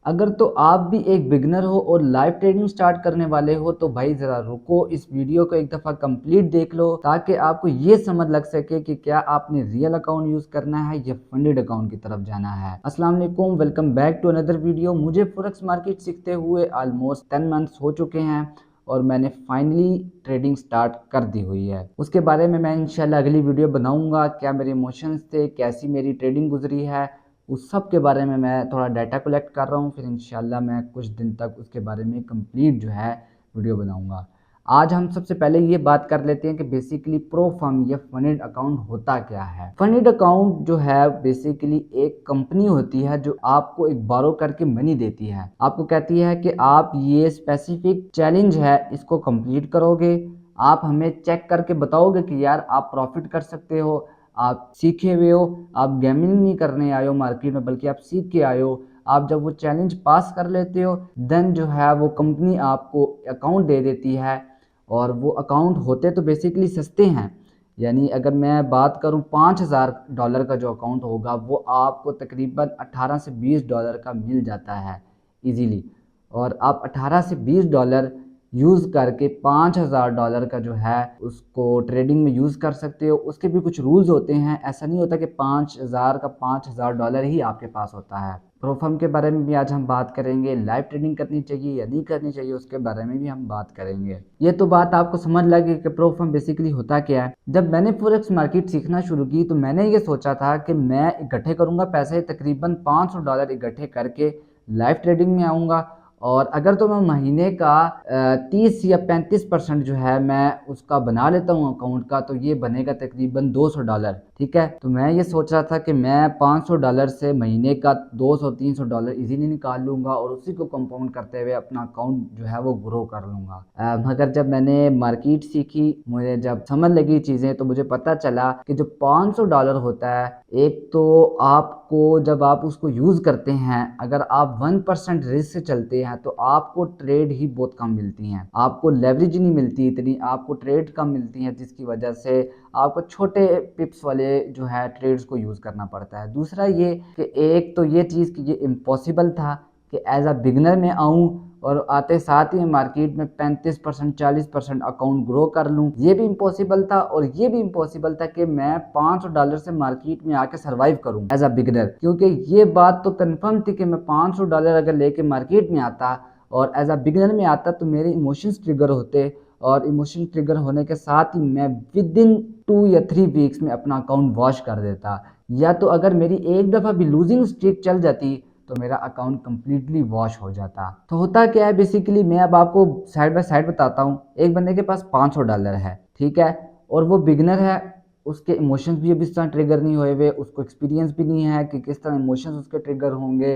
अगर तो आप भी एक बिगनर हो और लाइव ट्रेडिंग स्टार्ट करने वाले हो तो भाई ज़रा रुको, इस वीडियो को एक दफ़ा कंप्लीट देख लो ताकि आपको ये समझ लग सके कि क्या आपने रियल अकाउंट यूज़ करना है या फंडेड अकाउंट की तरफ जाना है। अस्सलाम वालेकुम, welcome back to another video. मुझे फॉरेक्स मार्केट सीखते हुए ऑलमोस्ट 10 मंथ्स हो चुके हैं और मैंने फाइनली ट्रेडिंग स्टार्ट कर दी हुई है। उसके बारे में मैं इंशाल्लाह अगली वीडियो बनाऊंगा। क्या मेरे इमोशंस थे, कैसी मेरी ट्रेडिंग गुजरी है, उस सब के बारे में मैं थोड़ा डाटा कलेक्ट कर रहा हूँ। फिर इंशाल्लाह मैं कुछ दिन तक उसके बारे में कंप्लीट जो है वीडियो बनाऊंगा। आज हम सबसे पहले ये बात कर लेते हैं कि बेसिकली प्रो फर्म या फंडेड अकाउंट होता क्या है। फंडेड अकाउंट जो है बेसिकली एक कंपनी होती है जो आपको एक बारो करके मनी देती है। आपको कहती है कि आप ये स्पेसिफिक चैलेंज है इसको कंप्लीट करोगे, आप हमें चेक करके बताओगे कि यार आप प्रॉफिट कर सकते हो, आप सीखे हुए हो, आप गेमिंग नहीं करने आए हो मार्केट में बल्कि आप सीख के आए हो। आप जब वो चैलेंज पास कर लेते हो देन जो है वो कंपनी आपको अकाउंट दे देती है। और वो अकाउंट होते तो बेसिकली सस्ते हैं। यानी अगर मैं बात करूं $5000 का जो अकाउंट होगा वो आपको तकरीबन 18 से $20 का मिल जाता है इजीली। और आप 18 से $20 यूज़ करके $5000 का जो है उसको ट्रेडिंग में यूज़ कर सकते हो। उसके भी कुछ रूल्स होते हैं, ऐसा नहीं होता कि 5000 का $5000 ही आपके पास होता है। प्रो फर्म के बारे में भी आज हम बात करेंगे, लाइव ट्रेडिंग करनी चाहिए या नहीं करनी चाहिए उसके बारे में भी हम बात करेंगे। ये तो बात आपको समझ लगी कि प्रो फर्म बेसिकली होता क्या है। जब मैंने फॉरेक्स मार्केट सीखना शुरू की तो मैंने ये सोचा था कि मैं इकट्ठे करूंगा पैसे, तकरीबन $500 इकट्ठे करके लाइव ट्रेडिंग में आऊँगा। और अगर तो मैं महीने का 30 या 35% जो है मैं उसका बना लेता हूँ अकाउंट का, तो ये बनेगा तकरीबन $200। ठीक है, तो मैं ये सोच रहा था कि मैं $500 से महीने का $200-300 इजीली निकाल लूँगा और उसी को कंपाउंड करते हुए अपना अकाउंट जो है वो ग्रो कर लूँगा। मगर जब मैंने मार्केट सीखी, मुझे जब समझ लगी चीज़ें, तो मुझे पता चला कि जो $500 होता है, एक तो आपको जब आप उसको यूज़ करते हैं, अगर आप 1% रिस्क से चलते हैं तो आपको ट्रेड ही बहुत कम मिलती हैं, आपको लेवरेज नहीं मिलती इतनी, आपको ट्रेड कम मिलती हैं, जिसकी वजह से आपको छोटे पिप्स वाले जो है ट्रेड्स को यूज़ करना पड़ता है। दूसरा ये कि एक तो ये चीज़ कि ये इम्पॉसिबल था कि एज अ बिगनर में आऊँ और आते साथ ही मार्केट में 35% 40% अकाउंट ग्रो कर लूँ, ये भी इम्पॉसिबल था। और ये भी इम्पॉसिबल था कि मैं $500 से मार्केट में आके सर्वाइव करूँ एज अ बिगनर, क्योंकि ये बात तो कंफर्म थी कि मैं $500 अगर लेके मार्केट में आता और एज अ बिगनर में आता तो मेरे इमोशंस ट्रिगर होते, और इमोशन ट्रिगर होने के साथ ही मैं विद इन 2 या 3 वीक्स में अपना अकाउंट वॉश कर देता। या तो अगर मेरी एक दफ़ा भी लूजिंग स्ट्रीक चल जाती तो मेरा अकाउंट कंप्लीटली वॉश हो जाता। तो होता क्या है बेसिकली, मैं अब आपको साइड बाय साइड बताता हूँ। एक बंदे के पास $500 है, ठीक है, और वो बिगनर है, उसके इमोशंस भी अभी इस तरह ट्रिगर नहीं हुए हुए, उसको एक्सपीरियंस भी नहीं है कि किस तरह इमोशंस उसके ट्रिगर होंगे।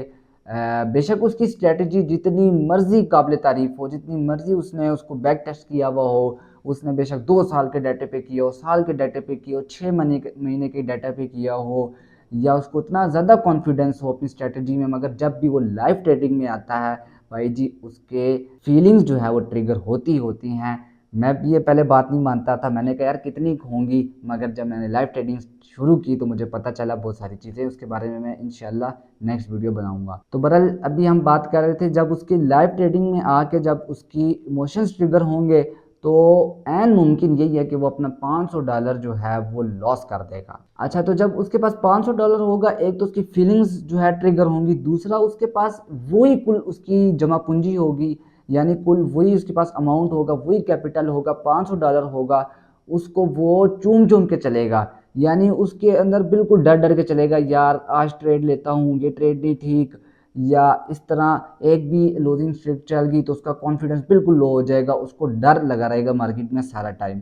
बेशक उसकी स्ट्रेटजी जितनी मर्जी काबिल तारीफ हो, जितनी मर्जी उसने उसको बैक टेस्ट किया हुआ हो, उसने बेशक 2 साल के डाटे पे किया हो, साल के डाटे पे किया हो, 6 महीने के डाटा पे किया हो, या उसको इतना ज़्यादा कॉन्फिडेंस हो अपनी स्ट्रेटजी में, मगर जब भी वो लाइव ट्रेडिंग में आता है भाई जी उसके फीलिंग्स जो है वो ट्रिगर होती होती हैं। मैं भी ये पहले बात नहीं मानता था, मैंने कहा यार कितनी होंगी, मगर जब मैंने लाइव ट्रेडिंग शुरू की तो मुझे पता चला बहुत सारी चीज़ें। उसके बारे में मैं इंशाल्लाह नेक्स्ट वीडियो बनाऊंगा। तो बहरहाल अभी हम बात कर रहे थे जब उसकी लाइव ट्रेडिंग में आके जब उसकी इमोशंस ट्रिगर होंगे तो ऐन मुमकिन यही है कि वो अपना $500 जो है वो लॉस कर देगा। अच्छा, तो जब उसके पास $500 होगा, एक तो उसकी फीलिंग्स जो है ट्रिगर होंगी, दूसरा उसके पास वही कुल उसकी जमा पूंजी होगी, यानी कुल वही उसके पास अमाउंट होगा, वही कैपिटल होगा, $500 होगा, उसको वो चूम चूम के चलेगा। यानी उसके अंदर बिल्कुल डर डर के चलेगा, यार आज ट्रेड लेता हूँ, ये ट्रेड नहीं ठीक, या इस तरह एक भी लूजिंग स्ट्रीक चल गई तो उसका कॉन्फिडेंस बिल्कुल लो हो जाएगा, उसको डर लगा रहेगा मार्केट में सारा टाइम।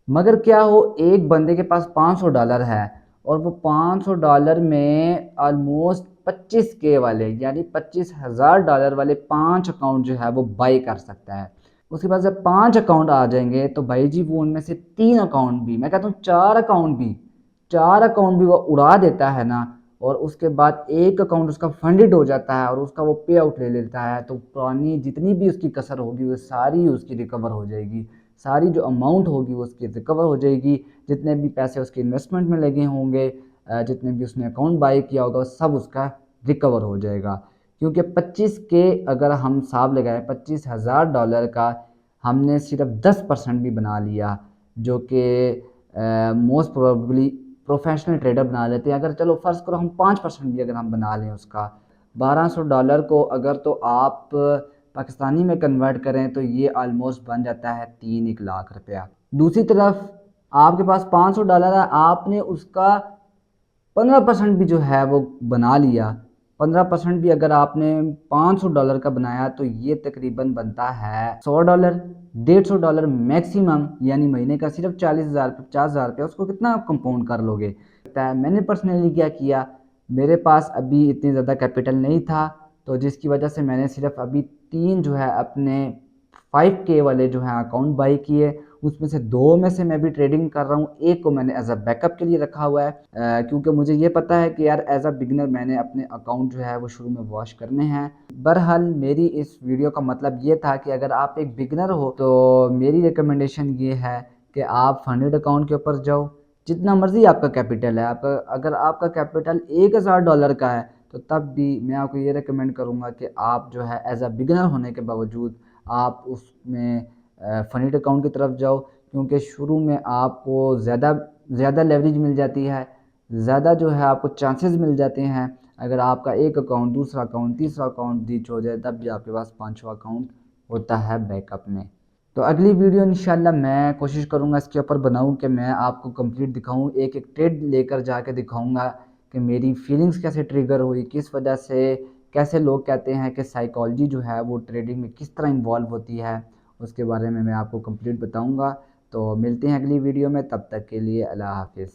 मगर क्या हो, एक बंदे के पास $500 है और वो $500 में ऑलमोस्ट 25K वाले यानी $25,000 वाले 5 अकाउंट जो है वो बाई कर सकता है। उसके बाद जब 5 अकाउंट आ जाएंगे तो भाई जी वो उनमें से 3 अकाउंट भी, मैं कहता हूँ 4 अकाउंट भी वो उड़ा देता है ना, और उसके बाद एक अकाउंट उसका फंडेड हो जाता है और उसका वो पे आउट ले लेता है, तो पुरानी जितनी भी उसकी कसर होगी वो सारी उसकी रिकवर हो जाएगी, सारी जो अमाउंट होगी वो उसकी रिकवर हो जाएगी। जितने भी पैसे उसके इन्वेस्टमेंट में लगे होंगे, जितने भी उसने अकाउंट बाई किया होगा सब उसका रिकवर हो जाएगा। क्योंकि 25 के अगर हम हिसाब लगाएं, $25,000 का हमने सिर्फ 10% भी बना लिया, जो कि मोस्ट प्रोबेबली प्रोफेशनल ट्रेडर बना लेते हैं। अगर चलो फ़र्ज़ करो हम 5% भी अगर हम बना लें उसका, $1200 को अगर तो आप पाकिस्तानी में कन्वर्ट करें तो ये ऑलमोस्ट बन जाता है 3 लाख रुपया। दूसरी तरफ आपके पास $500 है, आपने उसका 15% भी जो है वो बना लिया। 15% भी अगर आपने $500 का बनाया तो ये तकरीबन बनता है $100, $150 मैक्सिमम, यानी महीने का सिर्फ 40,000 50,000 रुपया। उसको कितना आप कंपाउंड कर लोगे। मैंने पर्सनली क्या किया, मेरे पास अभी इतनी ज़्यादा कैपिटल नहीं था, तो जिसकी वजह से मैंने सिर्फ अभी 3 जो है अपने 5K वाले जो हैं अकाउंट बाई किए। उसमें से 2 में से मैं भी ट्रेडिंग कर रहा हूँ, एक को मैंने एज अ बैकअप के लिए रखा हुआ है, क्योंकि मुझे ये पता है कि यार एज अ बिगिनर मैंने अपने अकाउंट जो है वो शुरू में वॉश करने हैं। बहरहाल मेरी इस वीडियो का मतलब ये था कि अगर आप एक बिगिनर हो तो मेरी रिकमेंडेशन ये है कि आप फंडेड अकाउंट के ऊपर जाओ। जितना मर्जी आपका कैपिटल है, आपका अगर आपका कैपिटल $1,000 का है तो तब भी मैं आपको ये रिकमेंड करूँगा कि आप जो है एज अ बिगिनर होने के बावजूद आप उसमें फंडेड अकाउंट की तरफ जाओ, क्योंकि शुरू में आपको ज़्यादा ज़्यादा लेवरेज मिल जाती है, ज़्यादा जो है आपको चांसेस मिल जाते हैं। अगर आपका एक अकाउंट, दूसरा अकाउंट, तीसरा अकाउंट डीच हो जाए तब भी आपके पास 5वां अकाउंट होता है बैकअप में। तो अगली वीडियो इंशाल्लाह मैं कोशिश करूँगा इसके ऊपर बनाऊँ कि मैं आपको कंप्लीट दिखाऊँ, एक एक ट्रेड लेकर जाके दिखाऊँगा कि मेरी फीलिंग्स कैसे ट्रिगर हुई, किस वजह से, कैसे लोग कहते हैं कि साइकोलॉजी जो है वो ट्रेडिंग में किस तरह इन्वॉल्व होती है, उसके बारे में मैं आपको कंप्लीट बताऊँगा। तो मिलते हैं अगली वीडियो में, तब तक के लिए अल्लाह हाफ़िज़।